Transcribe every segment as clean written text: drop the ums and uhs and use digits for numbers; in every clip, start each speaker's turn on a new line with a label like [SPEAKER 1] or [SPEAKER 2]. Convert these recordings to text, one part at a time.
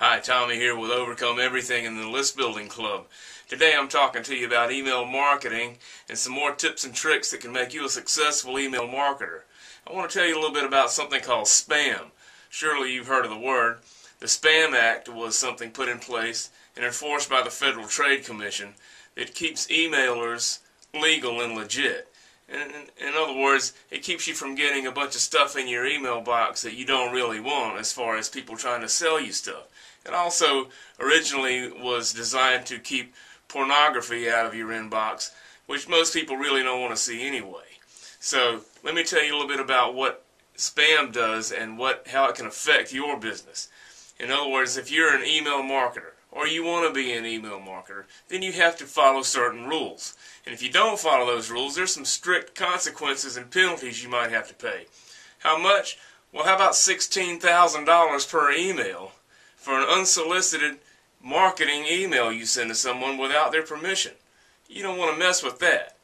[SPEAKER 1] Hi, Tommy here with Overcome Everything in the List Building Club. Today I'm talking to you about email marketing and some more tips and tricks that can make you a successful email marketer. I want to tell you a little bit about something called spam. Surely you've heard of the word. The Spam Act was something put in place and enforced by the Federal Trade Commission that keeps emailers legal and legit. In other words, it keeps you from getting a bunch of stuff in your email box that you don't really want as far as people trying to sell you stuff. It also originally was designed to keep pornography out of your inbox, which most people really don't want to see anyway. So let me tell you a little bit about what spam does and how it can affect your business. In other words, if you're an email marketer or you want to be an email marketer, then you have to follow certain rules. And if you don't follow those rules, there's some strict consequences and penalties you might have to pay. How much? Well, how about $16,000 per email for an unsolicited marketing email you send to someone without their permission? You don't want to mess with that.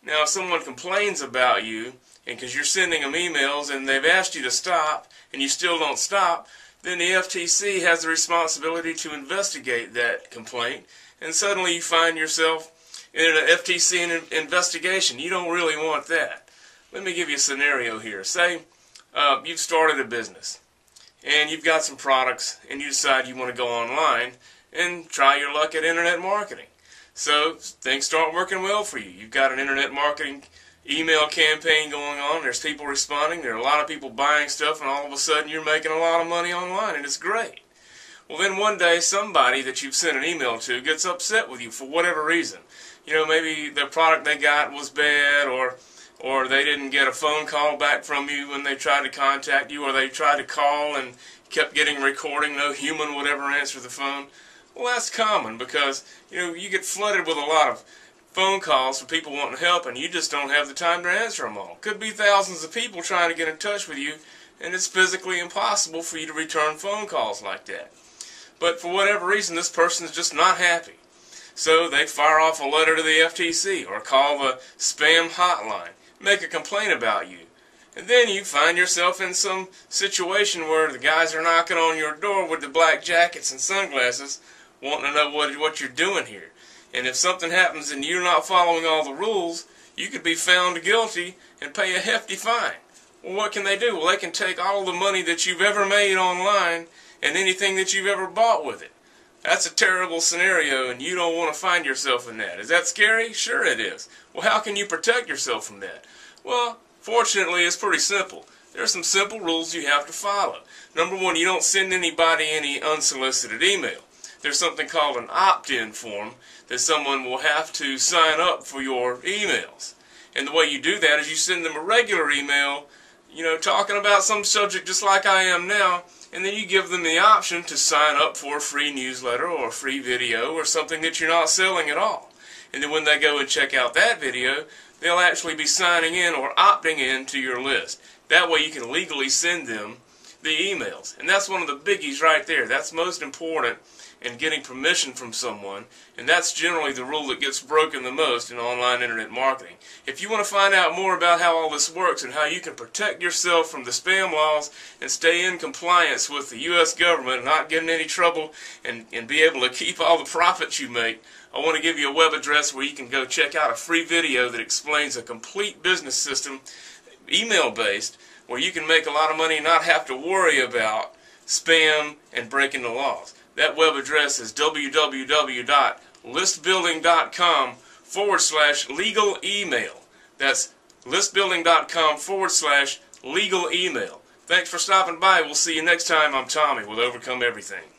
[SPEAKER 1] Now, if someone complains about you, and because you're sending them emails and they've asked you to stop and you still don't stop, then the FTC has the responsibility to investigate that complaint, and suddenly you find yourself in an FTC investigation. You don't really want that. Let me give you a scenario here. Say you've started a business and you've got some products and you decide you want to go online and try your luck at internet marketing. So things start working well for you. You've got an internet marketing email campaign going on. There's people responding. There are a lot of people buying stuff, and all of a sudden you're making a lot of money online, and it's great. Well, then one day somebody that you've sent an email to gets upset with you for whatever reason. You know, maybe the product they got was bad, or they didn't get a phone call back from you when they tried to contact you, or they tried to call and kept getting a recording. No human would ever answer the phone. Well, that's common because, you know, you get flooded with a lot of phone calls from people wanting help, and you just don't have the time to answer them all. Could be thousands of people trying to get in touch with you, and it's physically impossible for you to return phone calls like that. But for whatever reason, this person is just not happy. So they fire off a letter to the FTC or call the spam hotline, make a complaint about you. And then you find yourself in some situation where the guys are knocking on your door with the black jackets and sunglasses wanting to know what you're doing here. And if something happens and you're not following all the rules, you could be found guilty and pay a hefty fine. Well, what can they do? Well, they can take all the money that you've ever made online and anything that you've ever bought with it. That's a terrible scenario, and you don't want to find yourself in that. Is that scary? Sure it is. Well, how can you protect yourself from that? Well, fortunately, it's pretty simple. There are some simple rules you have to follow. Number one, you don't send anybody any unsolicited email. There's something called an opt-in form that someone will have to sign up for your emails. And the way you do that is you send them a regular email, you know, talking about some subject just like I am now, and then you give them the option to sign up for a free newsletter or a free video or something that you're not selling at all. And then when they go and check out that video, they'll actually be signing in or opting in to your list. That way you can legally send them the emails. And that's one of the biggies right there. That's most important in getting permission from someone, and that's generally the rule that gets broken the most in online internet marketing. If you want to find out more about how all this works and how you can protect yourself from the spam laws and stay in compliance with the U.S. government and not get in any trouble and be able to keep all the profits you make, I want to give you a web address where you can go check out a free video that explains a complete business system, email-based, where you can make a lot of money and not have to worry about spam and breaking the laws. That web address is www.listbuilding.com/legal email. That's listbuilding.com/legal email. Thanks for stopping by. We'll see you next time. I'm Tommy with Overcome Everything.